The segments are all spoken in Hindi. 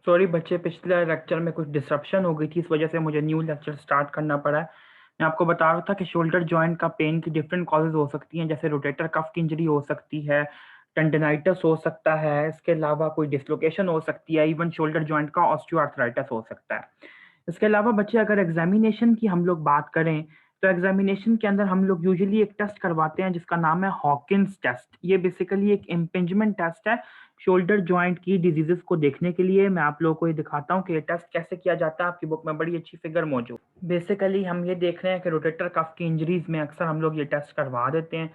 सॉरी बच्चे, पिछले लेक्चर में कुछ डिसरप्शन हो गई थी, इस वजह से मुझे न्यू लेक्चर स्टार्ट करना पड़ा है। मैं आपको बता रहा था कि शोल्डर जॉइंट का पेन की डिफरेंट कॉजेज हो सकती हैं, जैसे रोटेटर कफ की इंजरी हो सकती है, टेंडनाइटिस हो सकता है, इसके अलावा कोई डिसलोकेशन हो सकती है, इवन शोल्डर जॉइंट का ऑस्टियोआर्थराइटिस हो सकता है। इसके अलावा बच्चे, अगर एग्जामिनेशन की हम लोग बात करें तो एग्जामिनेशन के अंदर हम लोग यूजुअली एक टेस्ट करवाते हैं जिसका नाम है हॉकिंस टेस्ट। ये बेसिकली एक इम्पिंजमेंट टेस्ट है शोल्डर जॉइंट की डिजीजेस को देखने के लिए। मैं आप लोगों को ये दिखाता हूँ कि ये टेस्ट कैसे किया जाता है। आपकी बुक में बड़ी अच्छी फिगर मौजूद। बेसिकली हम ये देख रहे हैं कि रोटेटर कफ की इंजरीज में अक्सर हम लोग ये टेस्ट करवा देते हैं।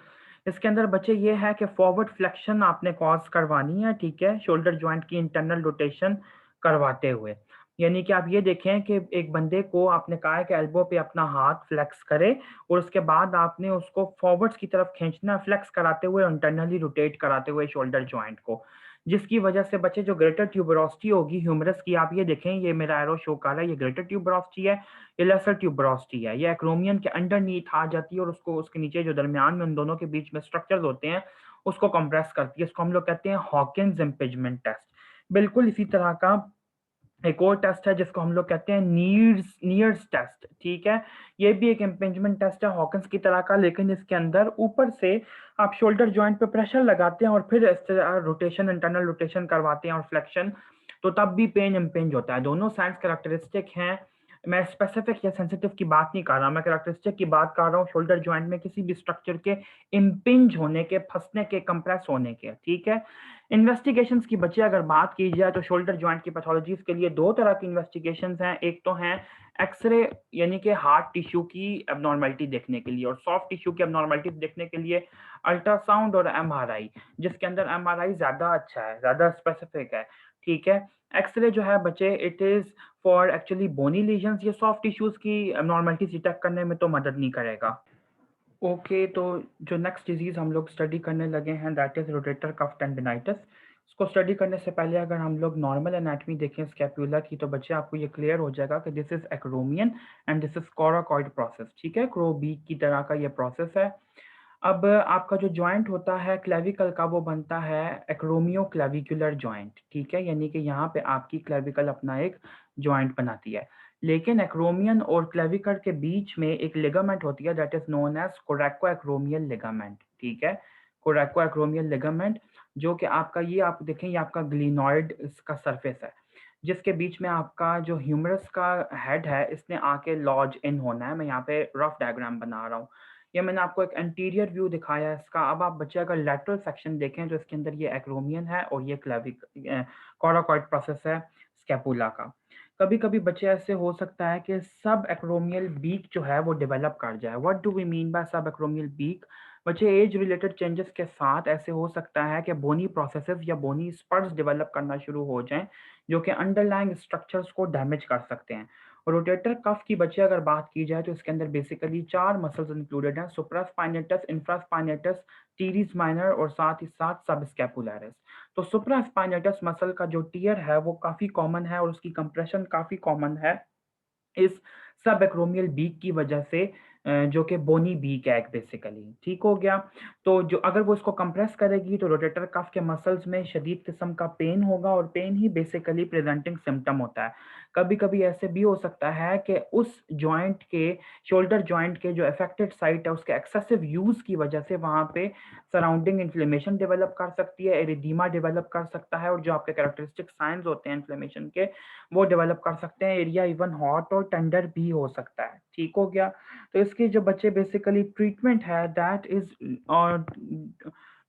इसके अंदर बच्चे ये है कि फॉरवर्ड फ्लेक्शन आपने कॉज करवानी है, ठीक है, शोल्डर जॉइंट की इंटरनल रोटेशन करवाते हुए। यानी कि आप ये देखें कि एक बंदे को आपने कहा है कि एल्बो पे अपना हाथ फ्लेक्स करे और उसके बाद आपने उसको फॉरवर्ड्स की तरफ खींचना, फ्लेक्स कराते हुए, इंटरनली रोटेट कराते हुए शोल्डर जॉइंट को, जिसकी वजह से बच्चे जो ग्रेटर ट्यूबरोसिटी होगी ह्यूमरस की, आप ये देखें, ये मेरा एरो शो कर रहा है, ये ग्रेटर ट्यूबरोसिटी है, ये लेसर ट्यूबरोसिटी है, ये एक्रोमियन के अंडरनीथ आ जाती है और उसको, उसके नीचे जो दरमियान में उन दोनों के बीच में स्ट्रक्चर्स होते हैं उसको कंप्रेस करती है। इसको हम लोग कहते हैं हॉकिंस इम्पिंजमेंट टेस्ट। बिल्कुल इसी तरह का एक और टेस्ट है जिसको हम लोग कहते हैं नीयर्स टेस्ट, ठीक है। ये भी एक इम्पिंजमेंट टेस्ट है हॉकिंस की तरह का, लेकिन इसके अंदर ऊपर से आप शोल्डर जॉइंट पे प्रेशर लगाते हैं और फिर रोटेशन, इंटरनल रोटेशन करवाते हैं और फ्लेक्शन, तो तब भी पेन इम्पिंज होता है। दोनों साइंस कैरेक्टरिस्टिक हैं। मैं स्पेसिफिक या सेंसिटिव की बात नहीं कर रहा, मैं कैरेक्टरिस्टिक की बात कर रहा हूँ शोल्डर जॉइंट में किसी भी स्ट्रक्चर के इम्पिंज होने के, फंसने के, कंप्रेस होने के, ठीक है। इन्वेस्टिगेशंस की बच्चे अगर बात की जाए तो शोल्डर जॉइंट की पैथोलॉजीज के लिए दो तरह की इन्वेस्टिगेशंस हैं। एक तो है एक्सरे, यानी कि हार्ट टिश्यू की एबनॉर्मलिटी देखने के लिए, और सॉफ्ट टिश्यू की एबनॉर्मलिटी देखने के लिए अल्ट्रासाउंड और एमआरआई, जिसके अंदर एमआरआई ज्यादा अच्छा है, ज्यादा स्पेसिफिक है, ठीक है। एक्सरे जो है बच्चे, it is for actually bony lesions, ये सॉफ्ट टिश्यूज की एबनॉर्मलिटीज डिटेक्ट करने में तो मदद नहीं करेगा। ओके, तो जो नेक्स्ट डिजीज हम लोग स्टडी करने लगे हैं that is rotator cuff tendinitis. इसको स्टडी करने से पहले अगर हम लोग नॉर्मल एनाटॉमी देखें स्कैपुला की, तो बच्चे आपको ये क्लियर हो जाएगा कि this is acromion and this is coracoid process, ठीक है, क्रो बीक की तरह का ये प्रोसेस है। अब आपका जो जॉइंट होता है क्लेविकल का, वो बनता है एक्रोमियो क्लेविकुलर जॉइंट, ठीक है, यानी कि यहाँ पे आपकी क्लेविकल अपना एक जॉइंट बनाती है। लेकिन एक्रोमियन और क्लेविकल के बीच में एक लिगामेंट होती है that is known as coracoacromial ligament, ठीक है, कोरेको एक्रोमियल लिगामेंट, जो कि आपका, ये आप देखें, ये आपका ग्लिनॉइड इसका सरफेस है, जिसके बीच में आपका जो ह्यूमरस का हेड है इसने आके लॉज इन होना है। मैं यहाँ पे रफ डायग्राम बना रहा हूँ। ये मैंने आपको एक एंटीरियर व्यू दिखाया है इसका। अब आप बच्चे अगर लेटरल सेक्शन देखें तो इसके अंदर ये एक्रोमियन है और ये क्लेविक कोराकॉइड प्रोसेस है स्कैपुला का। कभी कभी बच्चे ऐसे हो सकता है कि सब एक्रोमियल बीक जो है वो डेवलप कर जाए। What do we mean by subacromial beak? बच्चे, एज रिलेटेड चेंजेस के साथ ऐसे हो सकता है कि बोनी प्रोसेसेस या बोनी स्पर्स डेवलप करना शुरू हो जाएं, जो कि अंडरलाइंग स्ट्रक्चर्स को डैमेज कर सकते हैं। रोटेटर कफ की बच्चे अगर बात की जाए तो इसके अंदर बेसिकली चार मसल्स इंक्लूडेड हैं: सुप्रास्पाइनेटस, इंफ्रास्पाइनेटस, टीरिस माइनर और साथ ही साथ सबस्कैपुलरिस। तो सुप्रास्पाइनेटस मसल का जो टीयर है वो काफी कॉमन है और उसकी कंप्रेशन काफी कॉमन है इस सब एक्रोमियल बीक की वजह से, जो कि बोनी बीक है बेसिकली, ठीक हो गया। तो जो अगर वो इसको कंप्रेस करेगी तो रोटेटर कफ के मसल्स में शदीद किस्म का पेन होगा और पेन ही बेसिकली प्रेजेंटिंग सिम्टम होता है। कभी कभी ऐसे भी हो सकता है कि उस जॉइंट के, शोल्डर जॉइंट के जो अफेक्टेड साइट है उसके एक्सेसिव यूज की वजह से वहां पे सराउंडिंग इन्फ्लेमेशन डेवलप कर सकती है, एरिदीमा डेवलप कर सकता है, और जो आपके कैरेक्टरिस्टिक साइंस होते हैं इन्फ्लेमेशन के वो डेवलप कर सकते हैं। एरिया इवन हॉट और टेंडर भी हो सकता है, ठीक हो गया। तो इसके जो बच्चे बेसिकली ट्रीटमेंट है that is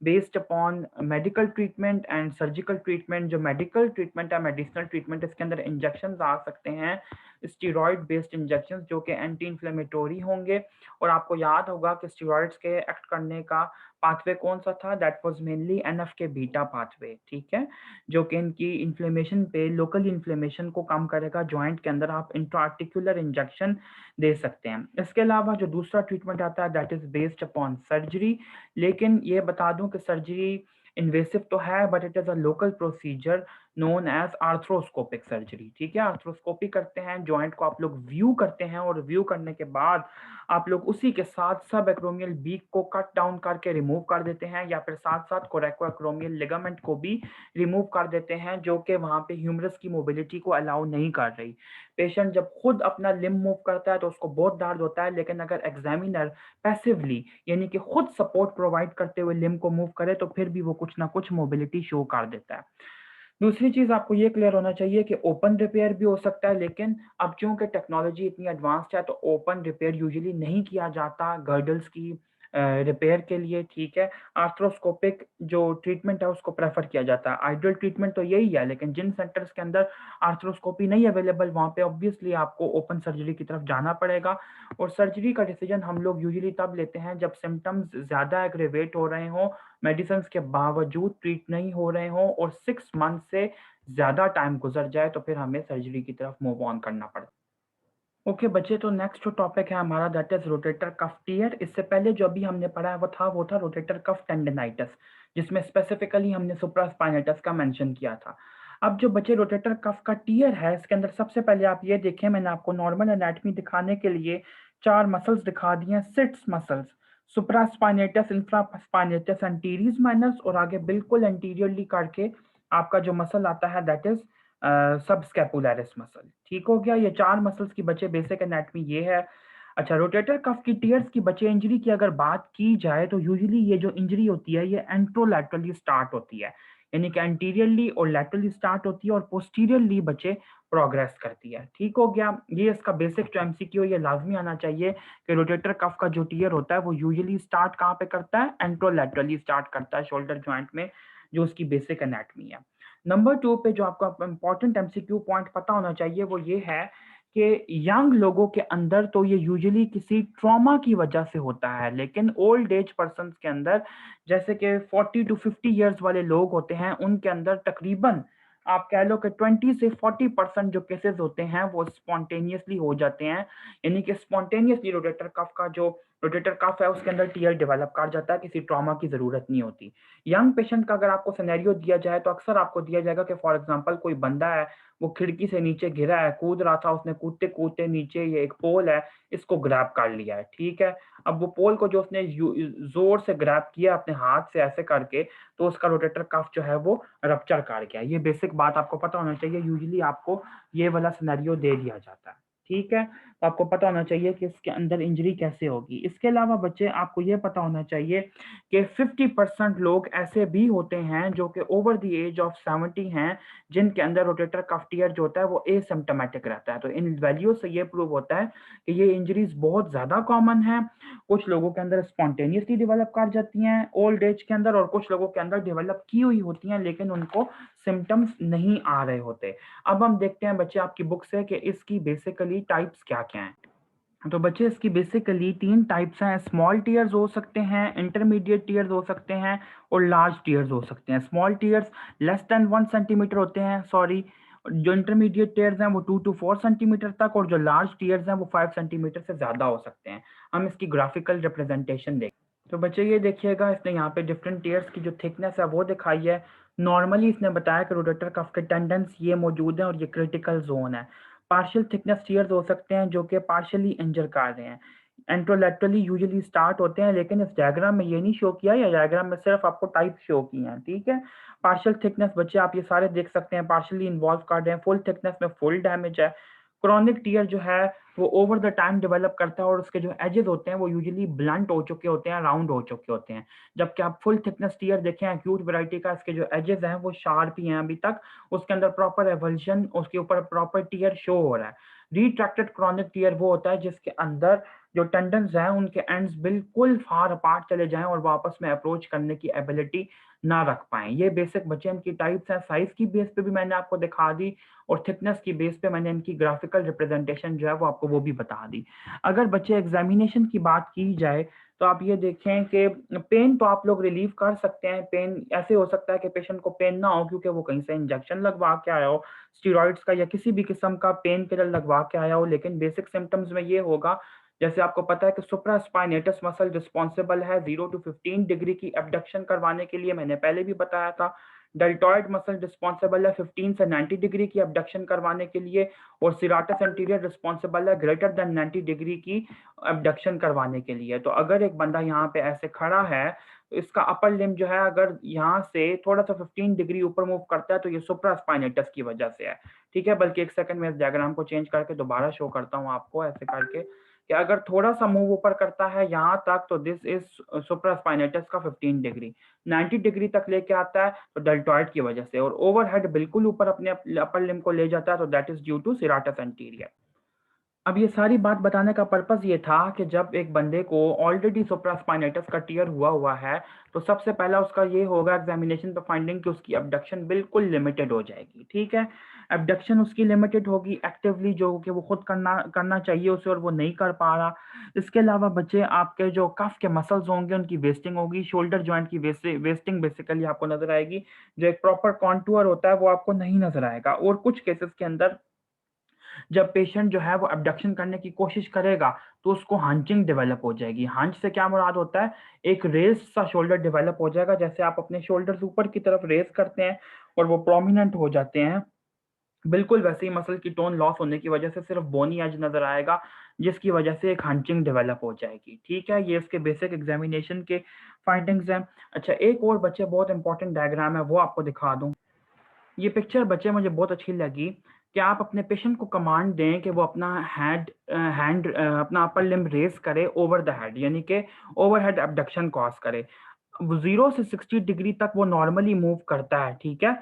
based upon medical treatment and surgical treatment. जो मेडिकल ट्रीटमेंट है, मेडिसिनल ट्रीटमेंट, इसके अंदर इंजेक्शन आ सकते हैं, स्टीरॉयड बेस्ड इंजेक्शन जो कि एंटी इन्फ्लेमेटोरी होंगे। और आपको याद होगा कि स्टीरॉयड्स के एक्ट करने का पाथवे कौन सा था? दैट वाज मेनली एनएफ के बीटा पाथवे, ठीक है, जो कि इनकी इन्फ्लेमेशन पे, लोकल इन्फ्लेमेशन को कम करेगा। जॉइंट के अंदर आप इंट्राआर्टिकुलर इंजेक्शन दे सकते हैं। इसके अलावा जो दूसरा ट्रीटमेंट आता है that is based upon surgery. लेकिन ये बता दूं कि सर्जरी इन्वेसिव तो है but it is a local procedure known as arthroscopic surgery. ठीक है, आर्थ्रोस्कोपी करते हैं, जॉइंट को आप लोग व्यू करते हैं और व्यू करने के बाद आप लोग उसी के साथ सब एक्रोमियल बीक को कट डाउन करके रिमूव कर देते हैं, या फिर साथ साथ कोरेको एक्रोमियल लिगामेंट को भी रिमूव कर देते हैं, जो कि वहां पे ह्यूमरस की मोबिलिटी को अलाउ नहीं कर रही। पेशेंट जब खुद अपना लिम्ब मूव करता है तो उसको बहुत दर्द होता है, लेकिन अगर एग्जामिनर पैसिवली यानी कि खुद सपोर्ट प्रोवाइड करते हुए लिम्ब को मूव करे तो फिर भी वो कुछ ना कुछ मोबिलिटी शो कर देता है। दूसरी चीज आपको ये क्लियर होना चाहिए कि ओपन रिपेयर भी हो सकता है, लेकिन अब चूंकि टेक्नोलॉजी इतनी एडवांस्ड है तो ओपन रिपेयर यूजुअली नहीं किया जाता गर्डल्स की रिपेयर के लिए। ठीक है, आर्थ्रोस्कोपिक जो ट्रीटमेंट है उसको प्रेफर किया जाता है। आइडियल ट्रीटमेंट तो यही है, लेकिन जिन सेंटर्स के अंदर आर्थ्रोस्कोपी नहीं अवेलेबल वहां पे ऑब्वियसली आपको ओपन सर्जरी की तरफ जाना पड़ेगा। और सर्जरी का डिसीजन हम लोग यूजुअली तब लेते हैं जब सिम्टम्स ज्यादा एग्रेवेट हो रहे हों, मेडिसिन के बावजूद ट्रीट नहीं हो रहे हों और 6 मंथ से ज्यादा टाइम गुजर जाए तो फिर हमें सर्जरी की तरफ मूव ऑन करना पड़ता है। ओके बच्चे, तो नेक्स्ट जो टॉपिक है हमारा that is rotator cuff tier. इससे पहले जो अभी हमने पढ़ा है वो था रोटेटर कफ टेंडनाइटिस, जिसमें स्पेसिफिकली हमने सुप्रास्पाइनेटस का मेंशन किया था। अब जो बच्चे रोटेटर कफ का टीयर है, इसके अंदर सबसे पहले आप ये देखें, मैंने आपको नॉर्मल एनाटमी दिखाने के लिए 4 मसल्स दिखा दिए हैं, SITS muscles, supraspinatus, infraspinatus, anterius minus, और आगे बिल्कुल एंटीरियरली करके आपका जो मसल आता है दैट इज सब स्कैपुलरिस मसल। ठीक हो गया, ये 4 मसल्स की बचे बेसिक एनाटमी ये है। अच्छा, रोटेटर कफ की टीयर्स की बचे इंजरी की अगर बात की जाए तो यूजुअली ये जो इंजरी होती है ये एंट्रोलैटरली स्टार्ट होती है, यानी कि एंटीरियरली और लैटरली स्टार्ट होती है और पोस्टीरियरली बचे प्रोग्रेस करती है। ठीक हो गया, ये इसका बेसिक जो एमसीक्यू ये लाजमी आना चाहिए कि रोटेटर कफ का जो टीयर होता है वो यूजुअली स्टार्ट कहाँ पे करता है, एंट्रोलैटरली स्टार्ट करता है शोल्डर जॉइंट में, जो उसकी बेसिक एनाटमी है। नंबर 2 पे जो आपको इंपॉर्टेंट एमसीक्यू पॉइंट पता होना चाहिए वो ये है कि यंग लोगों के अंदर तो ये यूजुअली किसी ट्रॉमा की वजह से होता है, लेकिन ओल्ड एज पर्सन के अंदर, जैसे कि 40 to 50 ईयर्स वाले लोग होते हैं, उनके अंदर तकरीबन आप कह लो कि 20 से 40% जो केसेस होते हैं वो स्पॉन्टेनियसली हो जाते हैं, यानी कि स्पॉन्टेनियसली रोटेटर कफ है उसके अंदर टीयर डेवलप कर जाता है, किसी ट्रॉमा की जरूरत नहीं होती। यंग पेशेंट का अगर आपको सिनेरियो दिया जाए तो अक्सर आपको दिया जाएगा कि फॉर एग्जांपल कोई बंदा है, वो खिड़की से नीचे गिरा है, कूद रहा था, उसने कूदते कूदते नीचे ये एक पोल है इसको ग्रैब कर लिया है। ठीक है, अब वो पोल को जो उसने जोर से ग्रैब किया अपने हाथ से ऐसे करके, तो उसका रोटेटर कफ जो है वो रप्चर कर गया। ये बेसिक बात आपको पता होना चाहिए, यूजुअली आपको ये वाला सिनेरियो दे दिया जाता है। ठीक है, तो आपको पता होना चाहिए कि इसके अंदर इंजरी कैसे होगी। इसके अलावा बच्चे आपको ये पता होना चाहिए कि 50% लोग ऐसे भी होते हैं जो कि ओवर द एज ऑफ 70 हैं, जिनके अंदर रोटेटर कफ टीयर जो होता है वो एसिम्प्टोमेटिक रहता है। तो इन वैल्यू से ये प्रूव होता है कि ये इंजरीज बहुत ज्यादा कॉमन है। कुछ लोगों के अंदर स्पॉन्टेनियसली डेवलप कर जाती हैं ओल्ड एज के अंदर, और कुछ लोगों के अंदर डेवलप की हुई होती हैं लेकिन उनको सिम्टम्स नहीं आ रहे होते। अब हम देखते हैं बच्चे आपकी बुक से कि इसकी बेसिकली टाइप्स क्या क्या हैं। तो बच्चे इसकी बेसिकली 3 टाइप्स हैं, स्मॉल टीयर्स हो सकते हैं, इंटरमीडिएट टीयर्स हो सकते हैं और लार्ज टीयर्स हो सकते हैं। Small tears less than 1 centimetre होते हैं, सॉरी, जो इंटरमीडिएट टीयर्स हैं वो 2 to 4 सेंटीमीटर तक, और जो लार्ज टीयर्स हैं वो 5 सेंटीमीटर से ज्यादा हो सकते हैं। हम इसकी ग्राफिकल रिप्रेजेंटेशन देखें तो बच्चे ये देखिएगा, इसने यहाँ पे डिफरेंट टीयर्स की जो थिकनेस है वो दिखाई है। नॉर्मली इसने बताया कि रोटेटर कफ के टेंडेंस ये मौजूद है और ये क्रिटिकल जोन है। पार्शियल थिकनेस टीयर्स हो सकते हैं जो कि पार्शियली इंजर कर रहे हैं, एंट्रोलैटरली यूजुअली स्टार्ट होते हैं, लेकिन इस डायग्राम में ये नहीं शो किया, या डायग्राम में सिर्फ आपको टाइप शो की हैं। ठीक है, पार्शियल थिकनेस बच्चे आप ये सारे देख सकते हैं, पार्शियली इन्वॉल्व कर रहे हैं, फुल थिकनेस में फुल डैमेज है। क्रॉनिक टीयर जो है वो ओवर द टाइम डेवलप करता है और उसके जो एजेस होते हैं वो यूजुअली ब्लंट हो चुके होते हैं, राउंड हो चुके होते हैं। जबकि आप फुल थिकनेस टीयर देखें एक्यूट वैरायटी का, इसके जो एजेस हैं वो शार्प ही हैं अभी तक, उसके अंदर प्रॉपर एवल्शन, उसके ऊपर प्रॉपर टीयर शो हो रहा है। रिट्रैक्टेड क्रॉनिक टीयर वो होता है जिसके अंदर जो टेंडन्स हैं उनके एंड्स बिल्कुल फार अपार्ट चले जाएं और वापस में अप्रोच करने की एबिलिटी ना रख पाएं। ये बेसिक बच्चे इनकी टाइप्स हैं। साइज की बेस पे भी मैंने आपको दिखा दी और थिकनेस की बेस पे मैंने इनकी ग्राफिकल रिप्रेजेंटेशन जो है वो आपको वो भी बता दी। अगर बच्चे एग्जामिनेशन की बात की जाए तो आप ये देखें कि पेन तो आप लोग रिलीव कर सकते हैं। पेन ऐसे हो सकता है कि पेशेंट को पेन ना हो क्योंकि वो कहीं से इंजेक्शन लगवा के आया हो स्टीरॉइड्स का या किसी भी किस्म का पेन किलर लगवा के आया हो, लेकिन बेसिक सिम्टम्स में ये होगा जैसे आपको पता है कि सुप्रास्पाइनेटस मसल रिस्पॉन्सिबल है 0 to 15 डिग्री की एबडक्शन करवाने के लिए, मैंने पहले भी बताया था। डेल्टॉइड मसल रिस्पॉन्सिबल है 15 से 90 डिग्री की एबडक्शन करवाने के लिए, और सिराटस एंटीरियर रिस्पॉन्सिबल है ग्रेटर देन 90 डिग्री की एबडक्शन करवाने के लिए। तो अगर एक बंदा यहाँ पे ऐसे खड़ा है तो इसका अपर लिम्ब जो है अगर यहाँ से थोड़ा सा 15 डिग्री ऊपर मूव करता है तो ये सुप्रास्पाइनेटस की वजह से है। ठीक है, बल्कि एक सेकंड में इस डायग्राम को चेंज करके दोबारा शो करता हूँ आपको ऐसे करके, कि अगर थोड़ा सा मूव ऊपर करता है यहाँ तक तो दिस इज सुप्रास्पाइनेटस का 15 डिग्री, 90 डिग्री तक लेके आता है तो डेल्टॉइड की वजह से, और ओवरहेड बिल्कुल ऊपर अपने अपर लिम्ब को ले जाता है तो that is due to serratus anterior. अब ये सारी बात बताने का पर्पस ये था कि जब एक बंदे को ऑलरेडी सुप्रास्पाइनेटस का टीयर हुआ हुआ है तो सबसे पहला उसका ये होगा एग्जामिनेशन पे फाइंडिंग कि उसकी अबडक्शन बिल्कुल लिमिटेड हो जाएगी। ठीक है, अबडक्शन उसकी लिमिटेड होगी एक्टिवली, जो कि वो खुद करना करना चाहिए उसे और वो नहीं कर पा रहा। इसके अलावा बच्चे आपके जो कफ के मसल्स होंगे उनकी वेस्टिंग होगी, शोल्डर जॉइंट की वेस्टिंग बेसिकली आपको नजर आएगी। जो एक प्रॉपर कॉन्टूर होता है वो आपको नहीं नजर आएगा, और कुछ केसेस के अंदर जब पेशेंट जो है वो अबडक्शन करने की कोशिश करेगा तो उसको हंचिंग डेवलप हो जाएगी। हंच से क्या मुराद होता है, एक रेस सा शोल्डर डेवलप हो जाएगा, जैसे आप अपने शोल्डर्स ऊपर की तरफ रेस करते हैं और वो प्रोमिनेंट हो जाते हैं, बिल्कुल वैसे ही मसल की टोन लॉस होने की वजह से सिर्फ बोनी एज नजर आएगा, जिसकी वजह से एक हंचिंग डेवलप हो जाएगी। ठीक है, ये इसके बेसिक एग्जामिनेशन के फाइंडिंग्स हैं। अच्छा, एक और बच्चे बहुत इंपॉर्टेंट डायग्राम है वो आपको दिखा दूं। ये पिक्चर बच्चे मुझे बहुत अच्छी लगी कि आप अपने पेशेंट को कमांड दें कि वो अपना अपना अपर लिम्ब रेस करे ओवर द हेड, यानी कि ओवरहेड एबडक्शन कॉज करे। 0 से 60 डिग्री तक वो नॉर्मली मूव करता है। ठीक है,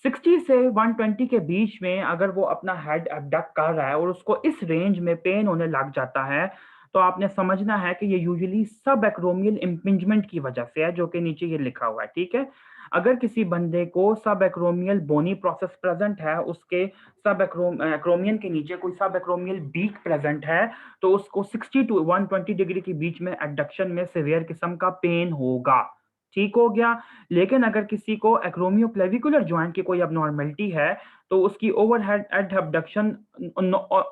60 से 120 के बीच में अगर वो अपना हेड एबडक्ट कर रहा है और उसको इस रेंज में पेन होने लग जाता है तो आपने समझना है कि ये यूजुअली सब एक्रोमियल इम्पिंजमेंट की वजह से है, जो कि नीचे ये लिखा हुआ है। ठीक है, अगर किसी बंदे को सब एक्रोमियल बोनी प्रोसेस प्रेजेंट है, उसके सब एक्रोमियन के नीचे कोई सब एक्रोमियल बीक प्रेजेंट है, तो उसको 60 टू 120 डिग्री के बीच में एडक्शन में सिवियर किस्म का पेन होगा। ठीक हो गया। लेकिन अगर किसी को एक्रोमियो क्लेविकुलर ज्वाइंट की कोई अबनॉर्मेलिटी है तो उसकी overhead ab abduction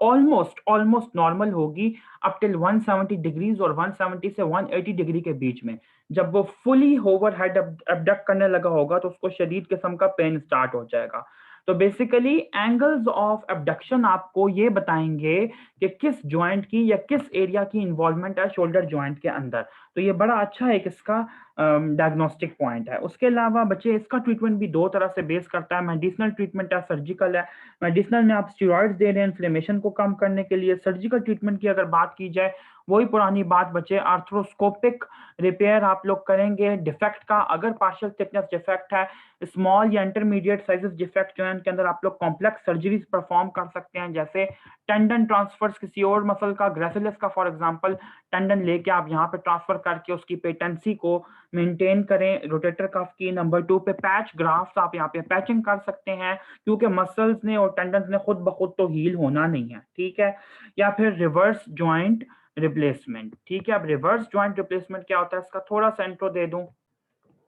almost almost normal होगी अप टिल 170 डिग्रीज, और 170 से 180 डिग्री के बीच में। जब वो फुली ओवरहेड अबडक्ट करने लगा होगा तो उसको शदीद किस्म का पेन स्टार्ट हो जाएगा। तो बेसिकली एंगल्स ऑफ अबडक्शन आपको ये बताएंगे कि किस जॉइंट की या किस एरिया की इन्वॉल्वमेंट है शोल्डर जॉइंट के अंदर। तो ये बड़ा अच्छा एक इसका डायग्नोस्टिक पॉइंट है। उसके अलावा बच्चे इसका ट्रीटमेंट भी दो तरह से बेस करता है, मेडिसिनल ट्रीटमेंट है, सर्जिकल है। मेडिसिनल में आप स्टेरॉइड्स दे रहे हैं इन्फ्लेमेशन को कम करने के लिए। सर्जिकल ट्रीटमेंट की अगर बात की जाए, वही पुरानी बात बचे, आर्थ्रोस्कोपिक रिपेयर आप लोग करेंगे डिफेक्ट का। अगर पार्शियल थिकनेस डिफेक्ट है, स्मॉल या इंटरमीडिएट साइजेस डिफेक्ट जो है उनके अंदर आप लोग कॉम्प्लेक्स सर्जरीज परफॉर्म कर सकते हैं, जैसे टेंडन ट्रांसफर्स किसी और मसल का, ग्रेसिलिस का फॉर एग्जांपल, टेंडन लेके आप यहाँ पे ट्रांसफर करके उसकी पेटेंसी को मेंटेन करें रोटेटर कफ की। नंबर 2 पे पैच ग्राफ्ट आप यहाँ पे पैचिंग कर सकते हैं, क्योंकि मसल्स ने और टेंडन ने खुद ब खुद तो हील होना नहीं है। ठीक है, या फिर रिवर्स ज्वाइंट रिप्लेसमेंट। ठीक है, अब रिवर्स ज्वाइंट रिप्लेसमेंट क्या होता है इसका थोड़ा सा इंट्रो दे दूं।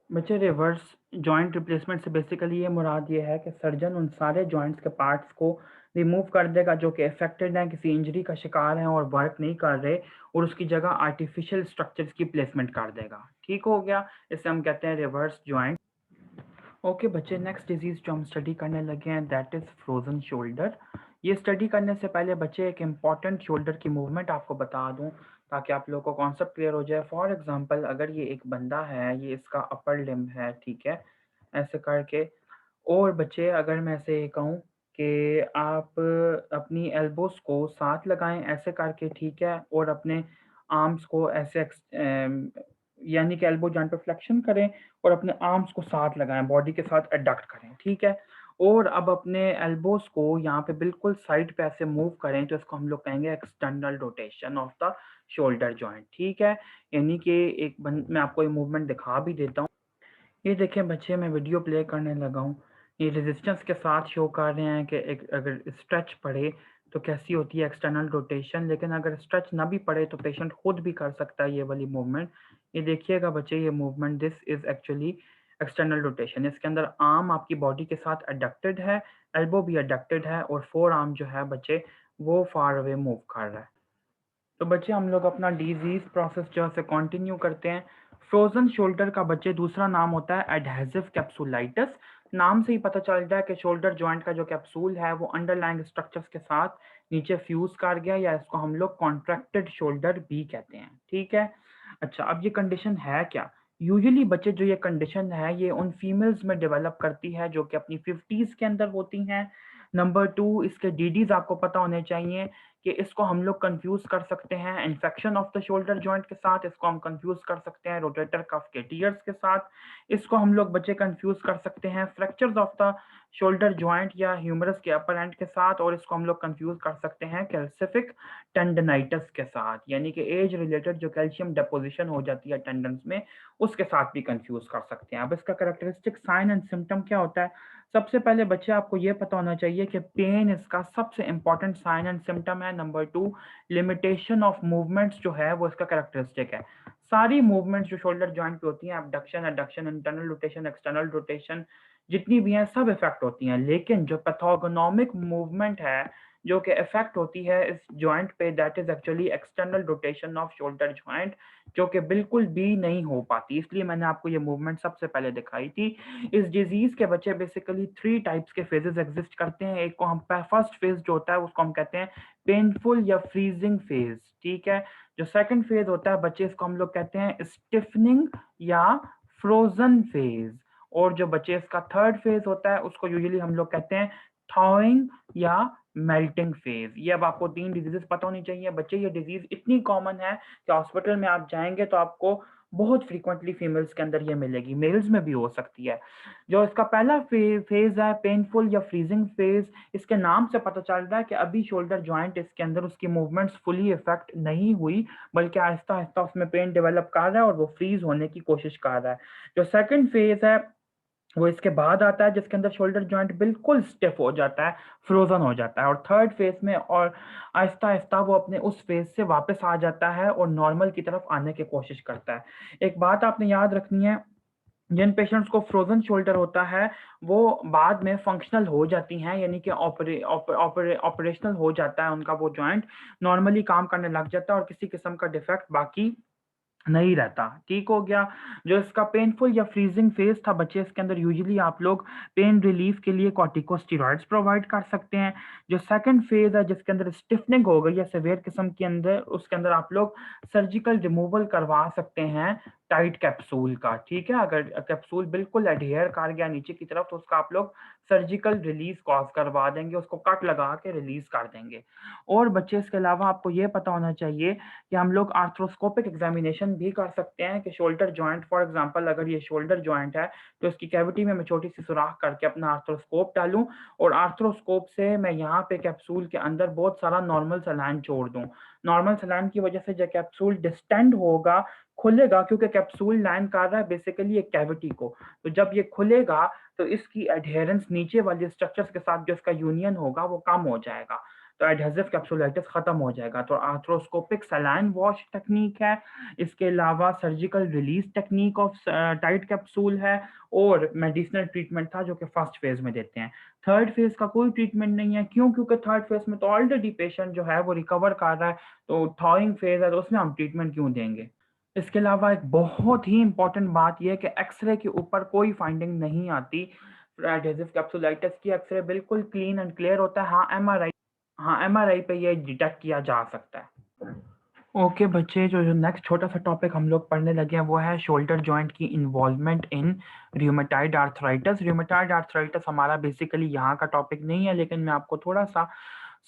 बच्चे, रिवर्स जॉइंट रिप्लेसमेंट से बेसिकली ये मुराद ये है कि सर्जन उन सारे जॉइंट्स के पार्ट्स को रिमूव कर देगा जो कि अफेक्टेड हैं, किसी इंजरी का शिकार हैं और वर्क नहीं कर रहे, और उसकी जगह आर्टिफिशियल स्ट्रक्चर्स की प्लेसमेंट कर देगा। ठीक हो गया, इसे हम कहते हैं रिवर्स जॉइंट। ओके बच्चे, नेक्स्ट डिजीज जो हम स्टडी करने लगे हैं दैट इज फ्रोजन शोल्डर। ये स्टडी करने से पहले बच्चे एक इम्पॉर्टेंट शोल्डर की मूवमेंट आपको बता दूं ताकि आप लोगों को कॉन्सेप्ट क्लियर हो जाए। फॉर एग्जांपल, अगर ये एक बंदा है, ये इसका अपर लिम्ब है, ठीक है, ऐसे करके, और बच्चे अगर मैं ऐसे ये कहूँ कि आप अपनी एल्बोस को साथ लगाएं ऐसे करके, ठीक है, और अपने आर्म्स को ऐसे यानी कि एल्बो जॉइंट पे फ्लेक्शन करें और अपने आर्म्स को साथ लगाएं, बॉडी के साथ एडक्ट करें। ठीक है, और अब अपने एल्बोस को यहाँ पे बिल्कुल साइड पे ऐसे मूव करें तो इसको हम लोग कहेंगे external rotation of the shoulder joint. ठीक है, यानी कि मैं आपको ये मूवमेंट दिखा भी देता हूँ। ये देखें बच्चे, मैं वीडियो प्ले करने लगा हूँ। ये रेजिस्टेंस के साथ शो कर रहे हैं कि अगर स्ट्रेच पड़े तो कैसी होती है एक्सटर्नल रोटेशन, लेकिन अगर स्ट्रेच ना भी पड़े तो पेशेंट खुद भी कर सकता है ये वाली मूवमेंट। ये देखिएगा बच्चे, ये movement this is actually external rotation. इसके अंदर आर्म आपकी बॉडी के साथ अडक्टेड है, एल्बो भी अडक्टेड है, और फोर आर्म जो है बच्चे वो फार अवे मूव कर रहा है। तो बच्चे हम लोग अपना डिजीज प्रोसेस जो है कंटिन्यू करते हैं। फ्रोजन शोल्डर का बच्चे दूसरा नाम होता है एडहेसिव कैप्सुलाइटिस। नाम से ही पता चलता है कि शोल्डर जॉइंट का जो कैप्सूल है वो अंडरलाइंग स्ट्रक्चर्स के साथ नीचे फ्यूज कर गया, या इसको हम लोग कॉन्ट्रैक्टेड शोल्डर भी कहते हैं। ठीक है। अच्छा, अब ये कंडीशन है क्या? यूजुअली बच्चे जो ये कंडीशन है ये उन फीमेल्स में डेवलप करती है जो कि अपनी 50s के अंदर होती हैं। नंबर टू, इसके डीडीज आपको पता होने चाहिए कि इसको हम लोग कंफ्यूज कर सकते हैं infection of the shoulder joint के साथ, इसको हम कंफ्यूज कर सकते हैं रोटेटर कफ के टीयर्स के साथ, इसको हम लोग बच्चे कंफ्यूज कर सकते हैं fractures of the shoulder joint या ह्यूमरस के अपर एंड के साथ, और इसको हम लोग कंफ्यूज कर सकते हैं कैल्सिफिक टेंडनाइटिस के साथ, यानी कि एज रिलेटेड जो कैल्शियम डेपोजिशन हो जाती है टेंडन्स में उसके साथ भी कंफ्यूज कर सकते हैं। अब इसका कैरेक्टरिस्टिक साइन एंड सिम्टम क्या होता है? सबसे पहले बच्चे आपको ये पता होना चाहिए कि पेन इसका सबसे इंपॉर्टेंट साइन एंड सिम्टम है। Number two, limitation of movements जो है वो इसका कैरेक्टरिस्टिक है। सारी मूवमेंट्स जो शोल्डर जॉइंट पे होती हैं, abduction, adduction, internal rotation, external rotation, जितनी भी हैं सब इफेक्ट होती हैं, लेकिन जो पैथोगोनोमिक मूवमेंट है जो कि इफेक्ट होती है इस जॉइंट पे, that is actually external rotation off shoulder joint, जो कि बिल्कुल भी नहीं हो पाती। इसलिए मैंने आपको ये मूवमेंट सबसे पहले दिखाई थी। इस डिजीज के बच्चे बेसिकली 3 टाइप्स के फेजेस एग्जिस्ट करते हैं। एक को हम फर्स्ट फेज जो होता है उसको हम कहते हैं पेनफुल या फ्रीजिंग फेज। ठीक है। जो सेकंड फेज होता है बच्चे इसको हम लोग कहते हैं स्टिफनिंग या फ्रोजन फेज, और जो बच्चे इसका थर्ड फेज होता है उसको यूजुअली हम लोग कहते हैं थॉइंग या मेल्टिंग फेज। ये अब आपको 3 डिजीजेस पता होनी चाहिए बच्चे। ये डिजीज इतनी कॉमन है कि हॉस्पिटल में आप जाएंगे तो आपको बहुत फ्रीक्वेंटली फीमेल्स के अंदर ये मिलेगी, मेल्स में भी हो सकती है। जो इसका पहला फेज है पेनफुल या फ्रीजिंग फेज, इसके नाम से पता चल रहा है कि अभी शोल्डर जॉइंट इसके अंदर उसकी मूवमेंट्स फुली इफेक्ट नहीं हुई, बल्कि आहिस्ता आहिस्ता उसमें पेन डेवलप कर रहा है और वो फ्रीज होने की कोशिश कर रहा है। जो सेकंड फेज है वो इसके बाद आता है जिसके अंदर शोल्डर जॉइंट बिल्कुल स्टिफ हो जाता है, फ्रोजन हो जाता है, और थर्ड फेज में और आहिस्ता आहिस्ता वो अपने उस फेज से वापस आ जाता है और नॉर्मल की तरफ आने की कोशिश करता है। एक बात आपने याद रखनी है, जिन पेशेंट्स को फ्रोजन शोल्डर होता है वो बाद में फंक्शनल हो जाती हैं, यानी कि ऑपरेशनल हो जाता है उनका वो जॉइंट, नॉर्मली काम करने लग जाता है और किसी किस्म का डिफेक्ट बाकी नहीं रहता। ठीक हो गया। जो इसका पेनफुल या फ्रीजिंग फेज था बच्चे, इसके अंदर यूजुअली आप लोग पेन रिलीफ के लिए कॉर्टिकोस्टेरॉइड्स प्रोवाइड कर सकते हैं। जो सेकंड फेज है जिसके अंदर स्टिफनिंग हो गई या सेवियर किस्म के अंदर, उसके अंदर आप लोग सर्जिकल रिमूवल करवा सकते हैं टाइट कैप्सूल का। ठीक है। अगर कैप्सूल बिल्कुल एडहियर कर गया नीचे की तरफ तो उसका आप लोग सर्जिकल रिलीज कॉज करवा देंगे, उसको कट लगा के रिलीज कर देंगे। और बच्चे इसके अलावा आपको ये पता होना चाहिए कि हम लोग आर्थ्रोस्कोपिक एग्जामिनेशन भी कर सकते हैं कि शोल्डर जॉइंट, फॉर एग्जांपल अगर ये शोल्डर जॉइंट है तो इसकी कैविटी में मैं छोटी सी सुराख करके अपना आर्थ्रोस्कोप डालूं और आर्थ्रोस्कोप से मैं यहाँ पे कैप्सूल के अंदर बहुत सारा नॉर्मल सलाइन छोड़ दूं। नॉर्मल सलाइन की वजह से जो कैप्सूल डिस्टेंड होगा, खुलेगा, क्योंकि कैप्सूल लाइन कर रहा है बेसिकली एक कैविटी को, तो जब ये खुलेगा तो इसकी एडहेरेंस नीचे वाले स्ट्रक्चर्स के साथ जो इसका यूनियन होगा वो कम हो जाएगा, तो एडहेसिव कैप्सुलाइटिस खत्म हो जाएगा। तो आर्थ्रोस्कोपिक सलाइन वॉश टेक्निक है, इसके अलावा surgical release technique of tight capsule है, और मेडिसिनल ट्रीटमेंट था जो कि फर्स्ट फेज में देते हैं। थर्ड फेज का कोई ट्रीटमेंट नहीं है, क्यों? क्योंकि थर्ड फेज में तो ऑलरेडी पेशेंट जो है वो रिकवर कर रहा है, तो थॉइंग फेज है तो उसमें हम ट्रीटमेंट क्यों देंगे। इसके अलावा एक बहुत ही इंपॉर्टेंट बात यह है कि एक्सरे के ऊपर कोई फाइंडिंग नहीं आती एडहेसिव कैप्सुलाइटिस की। एक्सरे बिल्कुल क्लीन एंड क्लियर होता है। हाँ, एमआरआई पे ये डिटेक्ट किया जा सकता है। ओके बच्चे, जो जो नेक्स्ट छोटा सा टॉपिक हम लोग पढ़ने लगे हैं वो है शोल्डर जॉइंट की इन्वॉल्वमेंट इन रियोमेटॉइड आर्थराइटिस। रियोमेटॉइड आर्थराइटिस हमारा बेसिकली यहाँ का टॉपिक नहीं है, लेकिन मैं आपको थोड़ा सा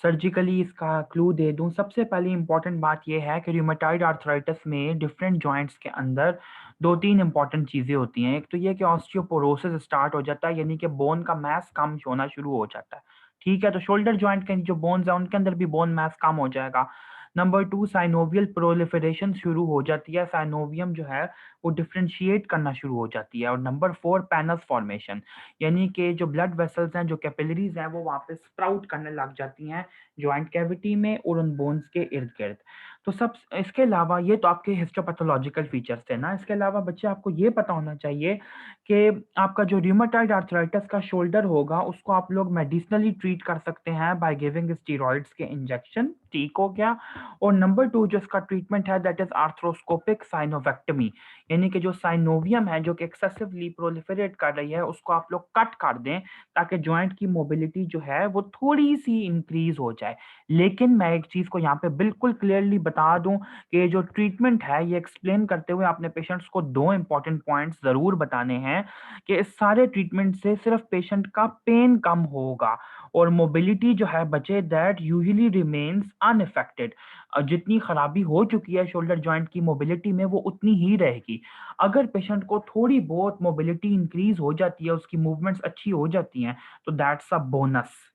सर्जिकली इसका क्लू दे दूं। सबसे पहली इंपॉर्टेंट बात यह है कि रियोमेटॉइड आर्थराइटिस में डिफरेंट जॉइंट्स के अंदर 2-3 इंपॉर्टेंट चीज़ें होती हैं। एक तो ये कि ऑस्टियोपोरोसिस स्टार्ट हो जाता है, यानी कि बोन का मास कम होना शुरू हो जाता है। ठीक है। तो शोल्डर जॉइंट के जो बोन्स हैं उनके अंदर भी बोन मास कम हो जाएगा। नंबर टू, साइनोवियल प्रोलिफरेशन शुरू हो जाती है, साइनोवियम जो है वो डिफ्रेंशिएट करना शुरू हो जाती है। और नंबर फोर, पैनस फॉर्मेशन, यानी कि जो ब्लड वेसल्स हैं, जो कैपिलरीज हैं, वो वापस स्प्राउट करने लग जाती हैं जॉइंट कैविटी में और उन बोन्स के इर्द गिर्द। तो सब इसके अलावा ये तो आपके हिस्टोपैथोलॉजिकल फीचर्स थे ना। इसके अलावा बच्चे आपको ये पता होना चाहिए कि आपका जो रूमेटॉइड आर्थराइटिस का शोल्डर होगा उसको आप लोग मेडिसिनली ट्रीट कर सकते हैं बाय गिविंग स्टीरॉइड्स के इंजेक्शन, ठीक हो गया। और नंबर 2 जो इसका ट्रीटमेंट है दैट इज आर्थ्रोस्कोपिक साइनोवेक्टमी, यानी कि जो साइनोवियम है जो कि एक्सेसिवली प्रोलिफरेट कर रही है उसको आप लोग कट कर दें ताकि जॉइंट की मोबिलिटी जो है वो थोड़ी सी इंक्रीज हो जाए। लेकिन मैं एक चीज को यहाँ पे बिल्कुल क्लियरली बता दूं कि ये जो ट्रीटमेंट है ये एक्सप्लेन करते हुए आपने पेशेंट्स को 2 इंपॉर्टेंट पॉइंट्स जरूर बताने हैं कि इस सारे ट्रीटमेंट से सिर्फ पेशेंट का पेन कम होगा और मोबिलिटी जो है बचे दैट यूजुअली रिमेन्स अनअफेक्टेड। जितनी खराबी हो चुकी है शोल्डर जॉइंट की मोबिलिटी में वो उतनी ही रहेगी। अगर पेशेंट को थोड़ी बहुत मोबिलिटी इंक्रीज हो जाती है, उसकी मूवमेंट्स अच्छी हो जाती हैं, तो दैट्स अ बोनस।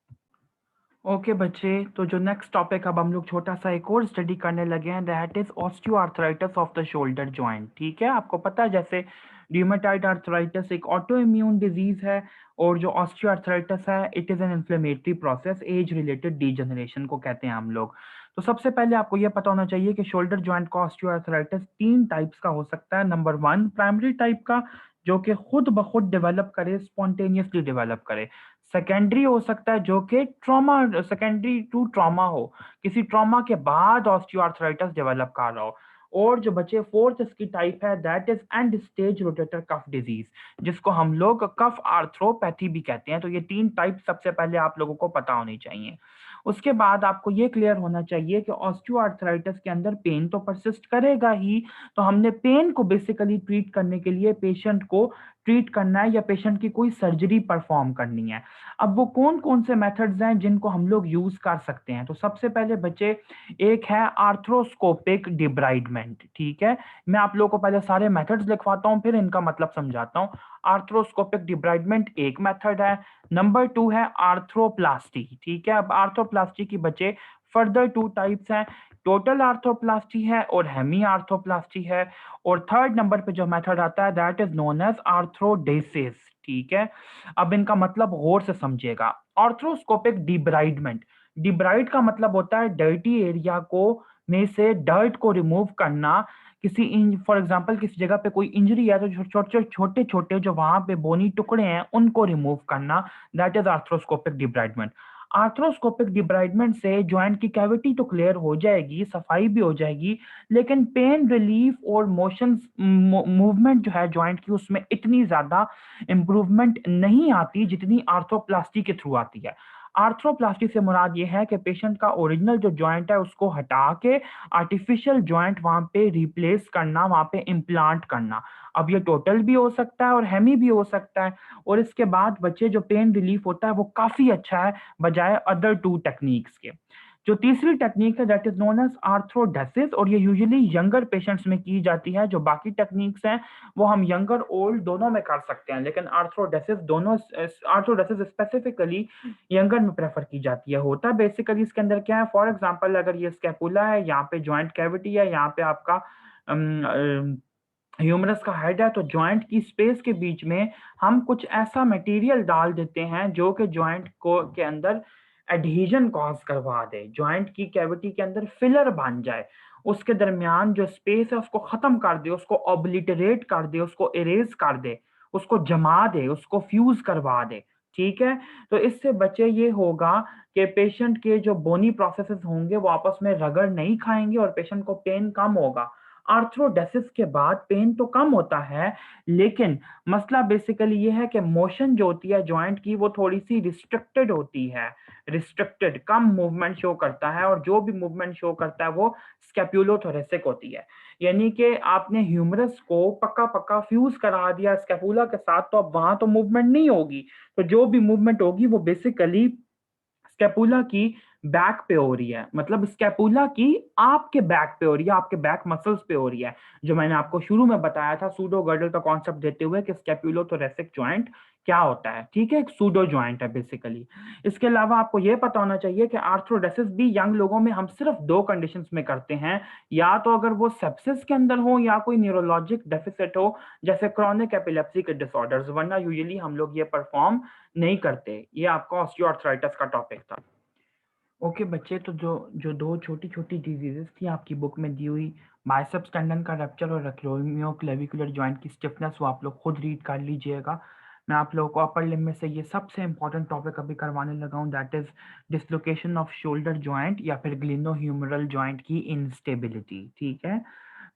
ओके बच्चे, तो जो नेक्स्ट टॉपिक अब हम लोग छोटा सा एक और स्टडी करने लगे हैं that is osteoarthritis of the shoulder joint. ठीक है, आपको पता है जैसे र्यूमेटॉइड आर्थराइटिस एक ऑटो इम्यून डिजीज है और जो ऑस्टियोआर्थराइटिस है it is an inflammatory process, age related degeneration को कहते हैं हम लोग। तो सबसे पहले आपको यह पता होना चाहिए कि शोल्डर जॉइंट का ऑस्टियोआर्थराइटिस 3 टाइप्स का हो सकता है। नंबर 1 प्राइमरी टाइप का, जो कि खुद ब खुद डेवलप करे, स्पॉन्टेनियसली डेवलप करे। सेकेंडरी हो सकता है जो कि ट्रॉमा, सेकेंडरी टू ट्रॉमा हो, किसी ट्रॉमा के बाद ऑस्टियोआर्थराइटिस डेवलप कर रहा हो। और जो बचे फोर्थ इसकी टाइप है that is and stage rotator cuff disease, जिसको हम लोग कफ आर्थ्रोपैथी भी कहते हैं। तो ये 3 टाइप सबसे पहले आप लोगों को पता होनी चाहिए। उसके बाद आपको ये क्लियर होना चाहिए कि ऑस्टियोआर्थराइटिस के अंदर पेन तो परसिस्ट करेगा ही, तो हमने पेन को बेसिकली ट्रीट करने के लिए पेशेंट को ट्रीट करना है या पेशेंट की कोई सर्जरी परफॉर्म करनी है। अब वो कौन कौन से मेथड्स हैं जिनको हम लोग यूज कर सकते हैं? तो सबसे पहले बच्चे एक है आर्थ्रोस्कोपिक डिब्राइडमेंट। ठीक है, मैं आप लोगों को पहले सारे मेथड्स लिखवाता हूँ फिर इनका मतलब समझाता हूँ। आर्थ्रोस्कोपिक डिब्राइडमेंट एक मेथड है। नंबर 2 है आर्थ्रोप्लास्टी। ठीक है, अब आर्थ्रोप्लास्टी की बच्चे फर्दर 2 टाइप्स हैं, टोटल आर्थ्रोप्लास्टी है और हेमी आर्थ्रोप्लास्टी है। और थर्ड नंबर पे जो मेथड आता है that is known as arthrodesis. ठीक है, अब इनका मतलब गौर से समझिएगा। आर्थ्रोस्कोपिक डिब्राइडमेंट, डिब्राइड का मतलब होता है डर्टी एरिया को में से डर्ट को रिमूव करना। किसी फॉर एग्जांपल किसी जगह पे कोई इंजरी है तो छोटे छोटे छोटे जो वहां पे बोनी टुकड़े हैं उनको रिमूव करना, that is arthroscopic debridement. Arthroscopic debridement से जॉइंट की कैविटी तो क्लियर हो जाएगी, सफाई भी हो जाएगी, लेकिन पेन रिलीफ और मोशन मूवमेंट जो है जॉइंट की उसमें इतनी ज्यादा इंप्रूवमेंट नहीं आती जितनी आर्थ्रोप्लास्टी के थ्रू आती है। आर्थ्रोप्लास्टी से मुराद ये है कि पेशेंट का ओरिजिनल जो जॉइंट है उसको हटा के आर्टिफिशियल जॉइंट वहां पे रिप्लेस करना, वहां पे इम्प्लांट करना। अब ये टोटल भी हो सकता है और हेमी भी हो सकता है। और इसके बाद बच्चे जो पेन रिलीफ होता है वो काफी अच्छा है बजाय अदर 2 टेक्निक्स के। जो तीसरी टेक्निक है that is known as arthrodesis और ये यूजुअली यंगर पेशेंट्स में की जाती है। जो बाकी टेक्निक्स हैं वो हम यंगर ओल्ड दोनों में कर सकते हैं, लेकिन आर्थ्रोडेसिस स्पेसिफिकली यंगर में प्रेफर की जाती है। होता बेसिकली इसके अंदर क्या है, फॉर एग्जांपल अगर ये स्कैपुला है, यहाँ पे जॉइंट कैविटी है, यहाँ पे आपका ह्यूमरस का हेड है, तो जॉइंट की स्पेस के बीच में हम कुछ ऐसा मटेरियल डाल देते हैं जो कि जॉइंट को के अंदर एडहीजन कॉज करवा दे, जॉइंट की कैविटी के अंदर फिलर बन जाए, उसके दरमियान जो स्पेस है उसको खत्म कर दे, उसको ऑब्लिटरेट कर दे, उसको इरेज कर दे, उसको जमा दे, उसको फ्यूज करवा दे। ठीक है, तो इससे बचे ये होगा कि पेशेंट के जो बोनी प्रोसेसेस होंगे वो आपस में रगड़ नहीं खाएंगे और पेशेंट को पेन कम होगा। आर्थ्रोडेसिस के बाद पेन तो कम होता है, लेकिन मसला बेसिकली ये है कि मोशन जो होती है जॉइंट की वो थोड़ी सी रिस्ट्रिक्टेड होती है, रिस्ट्रिक्टेड कम मूवमेंट शो करता है और जो भी मूवमेंट शो करता है वो स्कैपुलोथोरेसिक होती है। यानी कि आपने ह्यूमरस को पक्का पक्का फ्यूज करा दिया स्कैपुला के साथ तो अब वहां तो मूवमेंट नहीं होगी, तो जो भी मूवमेंट होगी वो बेसिकली स्कैपुला की बैक पे हो रही है, मतलब स्कैपुला की आपके बैक पे हो रही है, आपके बैक मसल्स पे हो रही है। जो मैंने आपको शुरू में बताया था सूडो गर्डल का कॉन्सेप्ट देते हुए कि स्कैपुलोथोरेसिक जॉइंट क्या होता है। ठीक है, एक सूडो जॉइंट है बेसिकली। इसके अलावा आपको यह पता होना चाहिए कि आर्थ्रोडेसिस भी यंग लोगों में हम सिर्फ 2 कंडीशंस में करते हैं, या तो अगर वो सेप्सिस के अंदर हो या कोई न्यूरोलॉजिक डेफिसिट हो जैसे क्रॉनिक एपिलेप्सी के डिसऑर्डर्स, वरना यूजुअली हम लोग ये परफॉर्म नहीं करते। ये आपका ऑस्टियोआर्थराइटिस का टॉपिक था। ओके बच्चे, तो जो जो दो छोटी-छोटी डिजीज़ेज़ थी आपकी बुक में दी हुई, बाइसेप्स टेंडन का रप्चर और एक्रोमियोक्लेविकुलर जॉइंट की स्टिफनेस, वो आप लोग खुद रीड कर लीजिएगा। मैं आप लोगों को अपर लिम्ब में से ये सबसे इम्पोर्टेंट टॉपिक अभी करवाने लगा हूँ, that is dislocation off shoulder joint या फिर ग्लिनोह्यूमरल जॉइंट की इंस्टेबिलिटी, ठीक है?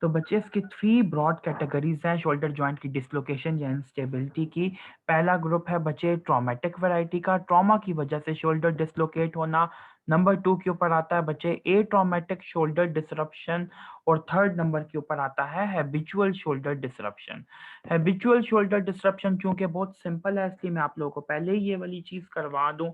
तो बच्चे इसकी 3 ब्रॉड कैटेगरीज़ हैं शोल्डर जॉइंट की डिस्लोकेशन या इंस्टेबिलिटी की। पहला ग्रुप है बच्चे ट्रॉमेटिक वैरायटी का, ट्रॉमा की वजह से शोल्डर डिस्लोकेट होना। नंबर 2 के ऊपर आता है बच्चे एट्रॉमेटिक शोल्डर डिसरप्शन और थर्ड नंबर के ऊपर आता है habitual shoulder disruption. Habitual shoulder disruption चूँकि बहुत सिंपल है, इसलिए मैं आप लोगों को पहले ही ये वाली चीज़ करवा दूँ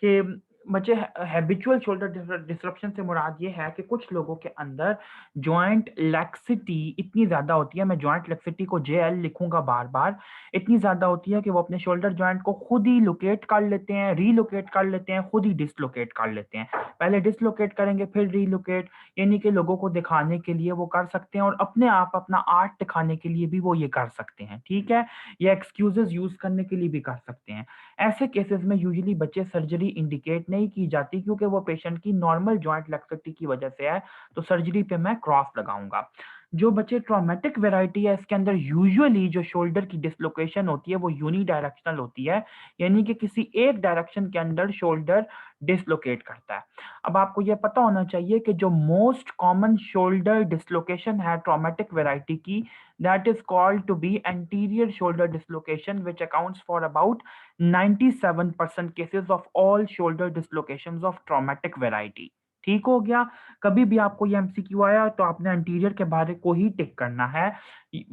कि बच्चे हैबिचुअल शोल्डर डिसरप्शन से मुराद ये है कि कुछ लोगों के अंदर जॉइंट लैक्सिटी इतनी ज़्यादा होती है, मैं जॉइंट लैक्सिटी को जेएल लिखूँगा बार-बार, इतनी ज़्यादा होती है कि वो अपने शोल्डर जॉइंट को खुद ही लोकेट कर लेते हैं, रीलोकेट कर लेते हैं, खुद ही डिसलोकेट कर लेते हैं। पहले डिसलोकेट करेंगे फिर रीलोकेट, यानी कि लोगों को दिखाने के लिए वो कर सकते हैं और अपने आप अपना आर्ट दिखाने के लिए भी वो ये कर सकते हैं, ठीक है? या एक्सक्यूज़ेज़ यूज़ करने के लिए भी कर सकते हैं। ऐसे केसेस में यूजुअली बच्चे सर्जरी इंडिकेट नहीं की जाती क्योंकि वो पेशेंट की नॉर्मल जॉइंट लैक्सिटी की वजह से है, तो सर्जरी पे मैं क्रॉस लगाऊँगा। जो बच्चे ट्रॉमेटिक वैरायटी है इसके अंदर यूजुअली जो शोल्डर की डिसलोकेशन होती है वो यूनिडायरेक्शनल होती है, यानी कि किसी एक डायरेक्शन के अंदर शोल्डर डिसलोकेट करता है। अब आपको ये पता होना चाहिए कि जो मोस्ट कॉमन शोल्डर डिसलोकेशन है ट्रॉमेटिक वैरायटी की, that is called to be anterior shoulder dislocation, which accounts for about 97% cases of all shoulder dislocations of traumatic variety। ठीक हो गया? कभी भी आपको ये एमसीक्यू आया तो आपने एंटीरियर के बारे को ही टिक करना है।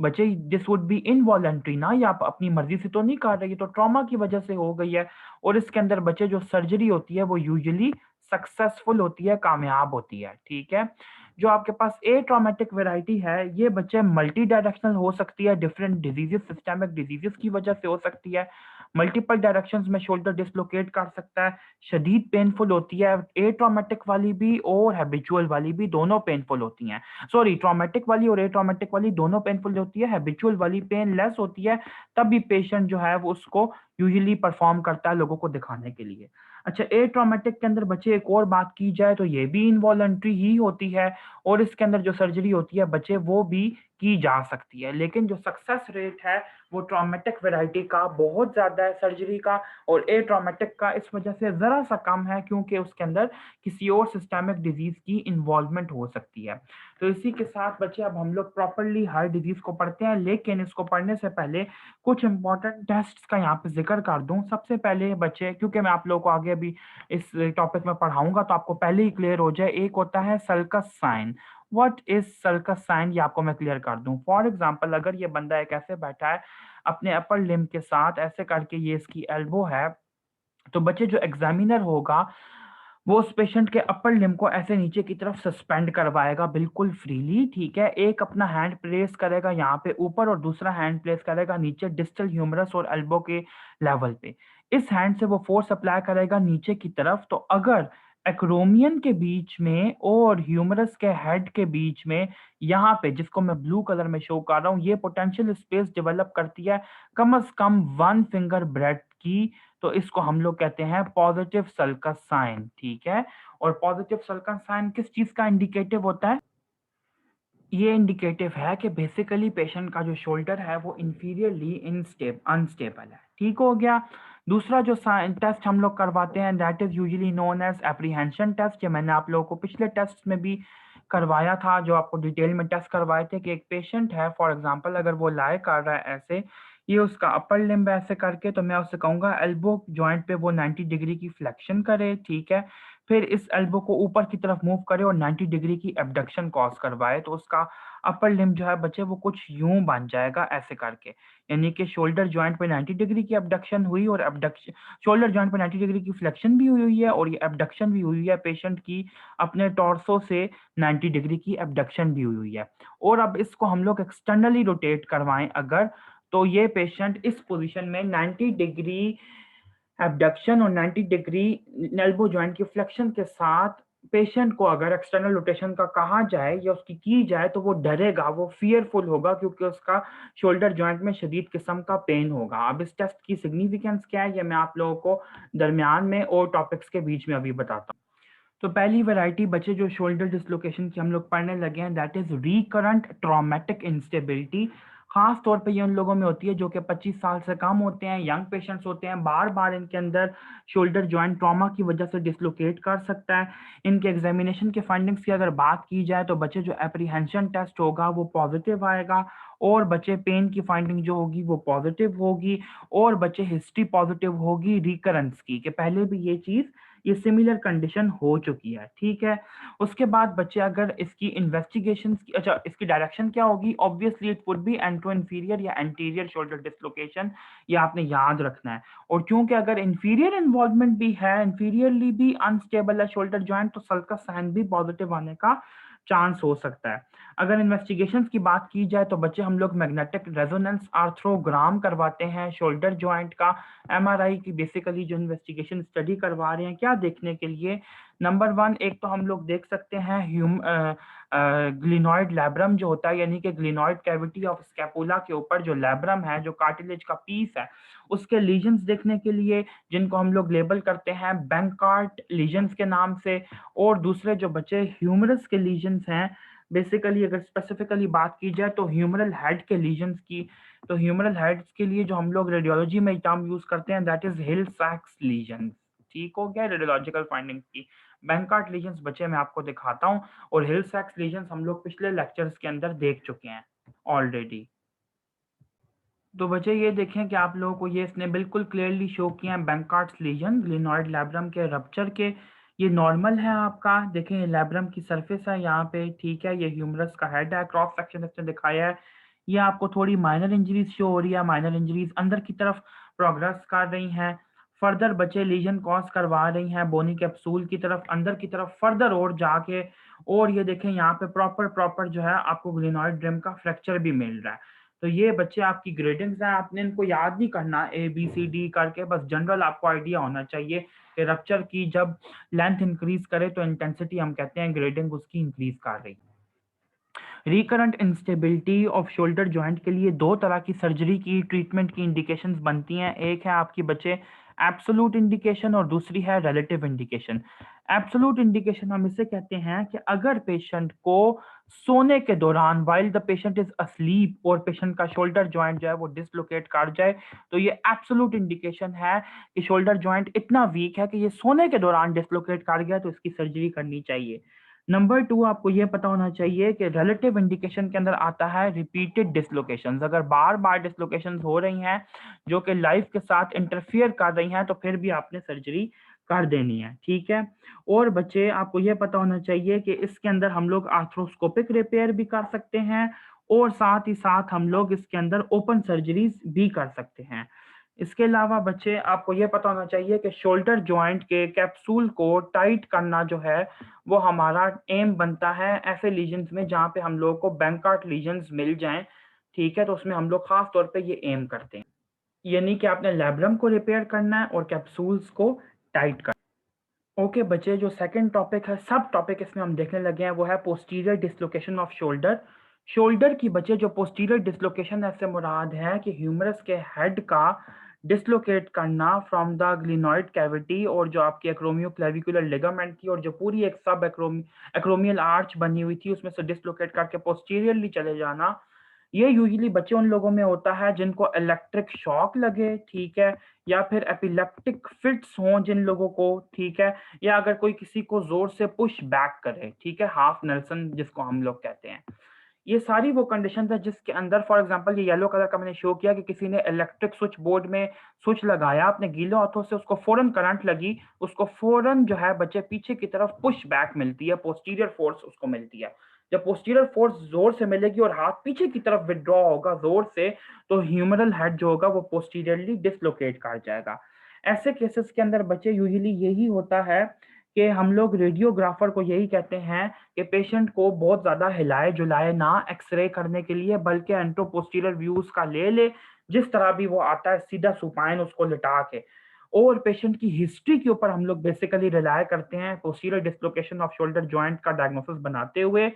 बच्चे दिस वुड बी इनवॉलंटरी ना, ये आप अपनी मर्जी से तो नहीं कर रहे, ये तो ट्रॉमा की वजह से हो गई है और इसके अंदर बच्चे जो सर्जरी होती है वो यूजुअली सक्सेसफुल होती है, कामयाब होती है, ठीक है? जो आपके पास ए ट्रॉमेटिक वैरायटी है, ये बच्चे मल्टी डायरेक्शनल हो सकती है, डिफरेंट डिजीजेस, सिस्टमिक डिजीजेस की वजह से हो सकती है। मल्टीपल डायरेक्शंस में शोल्डर डिसलोकेट कर सकता है, शदीद पेनफुल होती है। ए ट्रॉमेटिक वाली भी और हैबिचुअल वाली भी दोनों पेनफुल होती हैं। सॉरी, ट्रॉमेटिक वाली और ए ट्रॉमेटिक वाली दोनों पेनफुल होती है, हैबिचुअल वाली पेन लेस होती है, तब भी पेशेंट जो है वो उसको यूजुअली परफॉर्म करता है लोगों को दिखाने के लिए। अच्छा, ए ट्रॉमेटिक के अंदर बच्चे एक और बात की जाए तो ये भी इनवॉलंटरी ही होती है और इसके अंदर जो सर्जरी होती है बच्चे वो भी की जा सकती है, लेकिन जो सक्सेस रेट है वो ट्रॉमेटिक वैरायटी का बहुत ज़्यादा है सर्जरी का और ए ट्रॉमेटिक का इस वजह से ज़रा सा कम है क्योंकि उसके अंदर किसी और सिस्टमिक डिजीज़ की इन्वॉल्वमेंट हो सकती है। तो इसी के साथ बच्चे अब हम लोग प्रॉपर्ली हर डिजीज़ को पढ़ते हैं, लेकिन इसको पढ़ने से पहले कुछ इंपॉर्टेंट टेस्ट्स का यहाँ पे ज़िक्र कर दूँ। सबसे पहले बच्चे, क्योंकि मैं आप लोगों को आगे अभी इस टॉपिक में पढ़ाऊँगा तो आपको पहले ही क्लियर हो जाए, एक होता है sulcus sign. What is sulcus sign, ये आपको मैं क्लियर कर दूँ। फॉर एग्ज़ाम्पल अगर ये बंदा एक ऐसे बैठा है अपने अपर लिम्ब के साथ ऐसे करके, ये इसकी एल्बो है, तो बच्चे जो एग्जामिनर होगा वो उस पेशेंट के अपर लिम्ब को ऐसे नीचे की तरफ सस्पेंड करवाएगा बिल्कुल फ्रीली, ठीक है? एक अपना हैंड प्लेस करेगा यहाँ पे ऊपर और दूसरा हैंड प्लेस करेगा नीचे डिस्टल ह्यूमरस और एल्बो के लेवल पे। इस हैंड से वो फोर्स अप्लाई करेगा नीचे की तरफ, तो अगर एक्रोमियन के बीच में और ह्यूमरस के हेड के बीच में, यहाँ पे जिसको मैं ब्लू कलर में शो कर रहा हूँ, ये पोटेंशियल स्पेस डेवलप करती है कम से कम 1 फिंगर ब्रेड्थ की, तो इसको हम लोग कहते हैं पॉजिटिव सल्कस साइन, ठीक है? और पॉजिटिव सल्कस साइन किस चीज़ का इंडिकेटिव होता है? ये इंडिकेटिव है कि बेसिकली पेशेंट का जो शोल्डर है वो इंफीरियरली अनस्टेबल है, ठीक हो गया? दूसरा जो टेस्ट हम लोग करवाते हैं that is usually known as apprehension test, ये मैंने आप लोगों को पिछले टेस्ट में भी करवाया था, जो आपको डिटेल में टेस्ट करवाए थे कि एक पेशेंट है, फॉर एग्जांपल अगर वो लाए कर रहा है ऐसे, ये उसका अपर लिम्ब ऐसे करके, तो मैं उससे कहूँगा एल्बो जॉइंट पे वो 90 डिग्री की फ्लेक्शन करे, ठीक है? फिर इस एल्बो को ऊपर की तरफ मूव करे और 90 डिग्री की एब्डक्शन कॉज करवाए, तो उसका अपर लिम्ब जो है बच्चे वो कुछ यूं बन जाएगा ऐसे करके, यानी कि शोल्डर जॉइंट पे 90 डिग्री की एब्डक्शन हुई और एब्डक्शन, शोल्डर जॉइंट पे 90 डिग्री की फ्लेक्शन भी हुई हुई है और ये एब्डक्शन भी हुई है पेशेंट की, अपने टॉर्सो से 90 डिग्री की एब्डक्शन भी हुई हुई है। और अब इसको हम लोग एक्सटर्नली रोटेट करवाएं अगर, तो ये पेशेंट इस पोजीशन में 90 डिग्री एब्डक्शन और 90 डिग्री एल्बो जॉइंट की फ्लेक्शन के साथ पेशेंट को अगर एक्सटर्नल रोटेशन का कहा जाए या उसकी की जाए तो वो डरेगा, वो फियरफुल होगा क्योंकि उसका शोल्डर जॉइंट में शदीद किस्म का पेन होगा। अब इस टेस्ट की सिग्निफिकेंस क्या है ये मैं आप लोगों को दरमियान में और टॉपिक्स के बीच में अभी बताता हूँ। तो पहली वैरायटी बच्चे जो शोल्डर डिसलोकेशन की हम लोग पढ़ने लगे हैं, that is recurrent traumatic instability. खास तौर पे ये उन लोगों में होती है जो कि 25 साल से कम होते हैं, यंग पेशेंट्स होते हैं, बार बार इनके अंदर शोल्डर जॉइंट ट्रॉमा की वजह से डिसलोकेट कर सकता है। इनके एग्जामिनेशन के फाइंडिंग्स की अगर बात की जाए तो बच्चे जो एप्रीहेंशन टेस्ट होगा वो पॉजिटिव आएगा, और बच्चे पेन की फाइंडिंग जो होगी वो पॉजिटिव होगी, और बच्चे हिस्ट्री पॉजिटिव होगी रिकरेंस की, कि पहले भी ये सिमिलर कंडीशन हो चुकी है। ठीक है, उसके बाद बच्चे अगर इसकी इन्वेस्टिगेशन की, अच्छा इसकी डायरेक्शन क्या होगी, obviously it would be antero inferior या एंटीरियर शोल्डर डिसलोकेशन, ये आपने याद रखना है। और क्योंकि अगर इन्फीरियर इन्वॉल्वमेंट भी है, इन्फीरियरली भी अनस्टेबल है शोल्डर जॉइंट, तो सल्कस साइन भी पॉजिटिव आने का चांस हो सकता है। अगर इन्वेस्टिगेशन की बात की जाए तो बच्चे हम लोग मैग्नेटिक रेजोनेंस आर्थ्रोग्राम करवाते हैं शोल्डर जॉइंट का। एमआरआई की बेसिकली जो इन्वेस्टिगेशन स्टडी करवा रहे हैं, क्या देखने के लिए, नंबर वन, एक तो हम लोग देख सकते हैं ग्लिनॉइड लैब्रम जो होता है, यानी कि ग्लिनॉइड कैविटी ऑफ स्कैपुला के ऊपर जो लैब्रम है, जो कार्टिलेज का पीस है, उसके लीजन्स देखने के लिए, जिनको हम लोग लेबल करते हैं बैंकार्ट लीजन्स के नाम से। और दूसरे जो बच्चे ह्यूमरस के लीजन्स हैं, बेसिकली अगर स्पेसिफिकली बात की जाए तो ह्यूमरल हेड के लीजन्स की, तो ह्यूमरल हेड्स के लिए जो हम लोग रेडियोलॉजी में टर्म यूज करते हैं, दैट इज हिल सैक्स लीजन। ठीक हो गया रेडियोलॉजिकल फाइंडिंग्स की। बैंकार्ट लीजन्स बच्चे मैं आपको दिखाता हूँ, और हिल सैक्स लीजन्स हम लोग पिछले लेक्चर्स के अंदर देख चुके हैं ऑलरेडी। तो बच्चे ये देखें कि आप लोगों को ये इसने बिल्कुल क्लियरली शो किया है बैंकार्ट्स लीजन ग्लिनॉइड लैब्रम के रप्चर के। ये नॉर्मल है आपका, देखें ये लैब्रम की सरफेस है यहाँ पे, ठीक है, ये ह्यूमरस का हेड है, क्रॉस सेक्शन इसने दिखाया है। ये आपको थोड़ी माइनर इंजरीज शो हो रही है, माइनर इंजरीज अंदर की तरफ प्रोग्रेस कर रही हैं। फर्दर बच्चे लीजन कॉज करवा रही हैं बोनी कैप्सूल की तरफ, अंदर की तरफ फर्दर और जाके। और ये देखें यहाँ पे प्रॉपर प्रॉपर जो है आपको ग्लिनॉइड रिम का फ्रैक्चर भी मिल रहा है। तो ये बच्चे आपकी ग्रेडिंग्स हैं, आपने इनको याद नहीं करना ABCD करके, बस जनरल आपको आइडिया होना चाहिए कि रप्चर की जब लेंथ इंक्रीज करे तो इंटेंसिटी हम कहते हैं ग्रेडिंग उसकी इंक्रीज कर रही। Recurrent instability off shoulder joint के लिए दो तरह की सर्जरी की ट्रीटमेंट की इंडिकेशंस बनती हैं, एक है आपकी बच्चे एब्सोल्यूट इंडिकेशन और दूसरी है रिलेटिव इंडिकेशन। एब्सोल्यूट इंडिकेशन हम इसे कहते हैं कि अगर पेशेंट को सोने के दौरान while the patient is asleep और पेशेंट का शोल्डर जॉइंट जो है वो डिसलोकेट कर जाए, तो ये एब्सोल्यूट इंडिकेशन है कि शोल्डर जॉइंट इतना वीक है कि ये सोने के दौरान डिसलोकेट कर गया, तो इसकी सर्जरी करनी चाहिए। नंबर टू, आपको यह पता होना चाहिए कि रिलेटिव इंडिकेशन के अंदर आता है रिपीटेड डिसलोकेशंस। अगर बार बार डिसलोकेशंस हो रही हैं जो कि लाइफ के साथ इंटरफियर कर रही हैं, तो फिर भी आपने सर्जरी कर देनी है। ठीक है, और बच्चे आपको यह पता होना चाहिए कि इसके अंदर हम लोग आर्थ्रोस्कोपिक रिपेयर भी कर सकते हैं, और साथ ही साथ हम लोग इसके अंदर ओपन सर्जरीज भी कर सकते हैं। इसके अलावा बच्चे आपको यह पता होना चाहिए कि शोल्डर जॉइंट के कैप्सूल को टाइट करना जो है वो हमारा एम बनता है ऐसे लीजन्स में जहाँ पे हम लोग को बैंकार्ट लीजन्स मिल जाएं। ठीक है, तो उसमें हम लोग खास तौर पे ये एम करते हैं, यानी कि आपने लैब्रम को रिपेयर करना है और कैप्सूल्स को टाइट करना है। ओके बच्चे, जो सेकंड टॉपिक है, सब टॉपिक इसमें हम देखने लगे हैं, वो है posterior dislocation off shoulder. Shoulder की बच्चे जो पोस्टीरियर डिसलोकेशन ऐसे मुराद है कि ह्यूमरस के हेड का डिसलोकेट करना फ्रॉम द ग्लिनॉइड कैविटी, और जो आपकी एक्रोमियो क्लेविकुलर लिगामेंट थी और जो पूरी एक सब एक्रोमियल आर्च बनी हुई थी उसमें से डिसलोकेट करके पोस्टीरियरली चले जाना। ये यूजुअली बच्चे उन लोगों में होता है जिनको इलेक्ट्रिक शॉक लगे, ठीक है, या फिर एपिलेप्टिक फिट्स हों जिन लोगों को, ठीक है, या अगर कोई किसी को जोर से पुश बैक करे, ठीक है, हाफ नेल्सन जिसको हम लोग कहते हैं। ये सारी वो कंडीशन है जिसके अंदर, फॉर एग्जांपल ये येलो कलर का मैंने शो किया कि किसी ने इलेक्ट्रिक स्विच बोर्ड में स्विच लगाया, अपने गीले हाथों से उसको फौरन करंट लगी, उसको फौरन जो है बच्चे पीछे की तरफ पुश बैक मिलती है, पोस्टीरियर फोर्स उसको मिलती है। जब पोस्टीरियर फोर्स जोर से मिलेगी और हाथ पीछे की तरफ विड्रॉ होगा जोर से, तो ह्यूमरल हेड जो होगा वो पोस्टीरियरली डिसलोकेट कर जाएगा। ऐसे केसेस के अंदर बच्चे यूजुअली यही होता है कि हम लोग रेडियोग्राफर को यही कहते हैं कि पेशेंट को बहुत ज्यादा हिलाए जुलाए ना एक्सरे करने के लिए, बल्कि एंट्रोपोस्टीरियर व्यूज का ले ले, जिस तरह भी वो आता है सीधा सुपाइन उसको लिटा के। और पेशेंट की हिस्ट्री के ऊपर हम लोग बेसिकली रिलाय करते हैं posterior dislocation off shoulder joint का डायग्नोसिस बनाते हुए।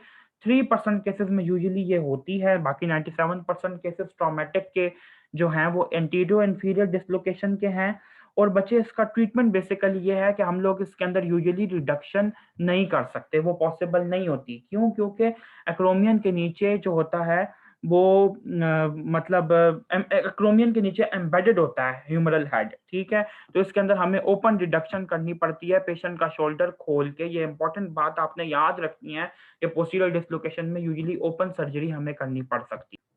3% केसेस में यूजुअली ये होती है, बाकी 97% केसेस ट्रॉमेटिक के जो हैं वो एंटीरियर इंफीरियर डिसलोकेशन के हैं। और बच्चे इसका ट्रीटमेंट बेसिकली ये है कि हम लोग इसके अंदर यूजुअली रिडक्शन नहीं कर सकते, वो पॉसिबल नहीं होती। क्यों? क्योंकि एक्रोमियन के नीचे जो होता है वो मतलब एक्रोमियन के नीचे एम्बेडेड होता है ह्यूमरल हेड, ठीक है? तो इसके अंदर हमें ओपन रिडक्शन करनी पड़ती है पेशेंट का शोल्डर खोल के। ये इंपॉर्टेंट बात आपने याद रखनी है कि पोस्टीरियर डिसलोकेशन में यूजुअली ओपन सर्जरी हमें करनी पड़ सकती है।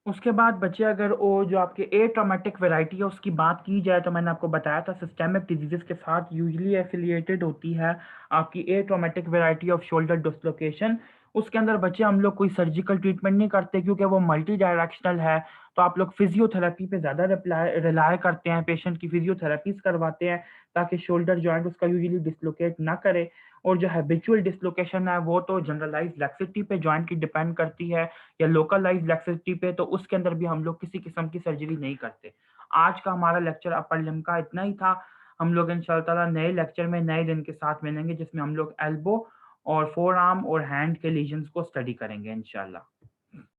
उसके बाद बच्चे अगर वो जो आपके ए ट्रॉमेटिक वैरायटी है उसकी बात की जाए, तो मैंने आपको बताया था सिस्टेमिक डिजीजेस के साथ यूजुअली एफिलिएटेड होती है आपकी a traumatic variety of shoulder dislocation. उसके अंदर बच्चे हम लोग कोई सर्जिकल ट्रीटमेंट नहीं करते क्योंकि वो मल्टी डायरेक्शनल है। तो आप लोग फिजियोथेरेपी पे ज़्यादा रिलाय करते हैं, पेशेंट की फिजियोथेरेपीज करवाते हैं ताकि शोल्डर जॉइंट उसका यूजुअली डिसलोकेट ना करे। और जो हैबिचुअल डिसलोकेशन है वो तो जनरलाइज्ड लैक्सिटी पे जॉइंट की डिपेंड करती है या लोकलाइज्ड लैक्सिटी पे, तो उसके अंदर भी हम लोग किसी किस्म की सर्जरी नहीं करते। आज का हमारा लेक्चर अपर लिम्ब का इतना ही था। हम लोग इंशाल्लाह ताला नए लेक्चर में नए दिन के साथ मिलेंगे जिसमें हम लोग एल्बो और फोर आर्म और हैंड के लीजन्स को स्टडी करेंगे इंशाल्लाह।